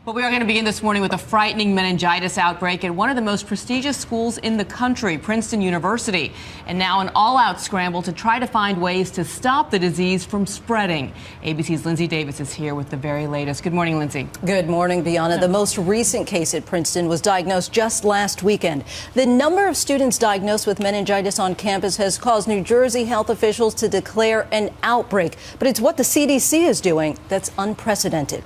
But we are going to begin this morning with a frightening meningitis outbreak at one of the most prestigious schools in the country, Princeton University. And now an all-out scramble to try to find ways to stop the disease from spreading. ABC's Lindsay Davis is here with the very latest. Good morning, Lindsay. Good morning, Bianna. The most recent case at Princeton was diagnosed just last weekend. The number of students diagnosed with meningitis on campus has caused New Jersey health officials to declare an outbreak. But it's what the CDC is doing that's unprecedented.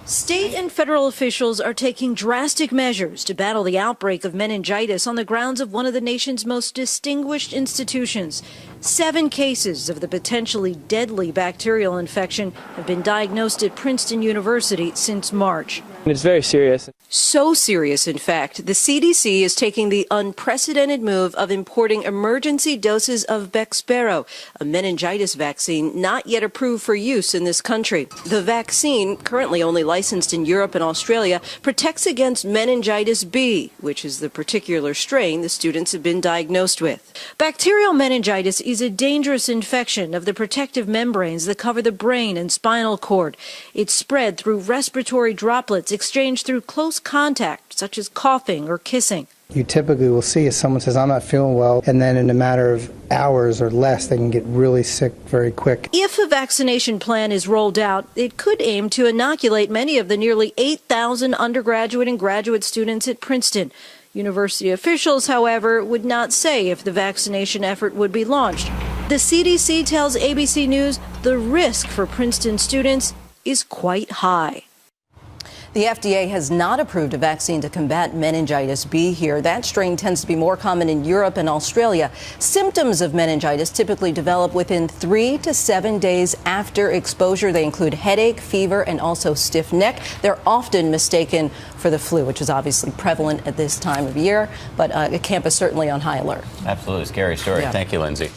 State and federal officials are taking drastic measures to battle the outbreak of meningitis on the grounds of one of the nation's most distinguished institutions. 7 cases of the potentially deadly bacterial infection have been diagnosed at Princeton University since March. It's very serious. So serious, in fact, the CDC is taking the unprecedented move of importing emergency doses of Bexbero, a meningitis vaccine not yet approved for use in this country. The vaccine, currently only licensed in Europe and Australia, protects against meningitis B, which is the particular strain the students have been diagnosed with. Bacterial meningitis is a dangerous infection of the protective membranes that cover the brain and spinal cord. It's spread through respiratory droplets exchanged through close contact, such as coughing or kissing. You typically will see if someone says, I'm not feeling well, and then in a matter of hours or less, they can get really sick very quick. If a vaccination plan is rolled out, it could aim to inoculate many of the nearly 8,000 undergraduate and graduate students at Princeton. University officials, however, would not say if the vaccination effort would be launched. The CDC tells ABC News the risk for Princeton students is quite high. The FDA has not approved a vaccine to combat meningitis B here. That strain tends to be more common in Europe and Australia. Symptoms of meningitis typically develop within 3 to 7 days after exposure. They include headache, fever, and also stiff neck. They're often mistaken for the flu, which is obviously prevalent at this time of year. But campus certainly on high alert. Absolutely scary story. Yeah. Thank you, Lindsay.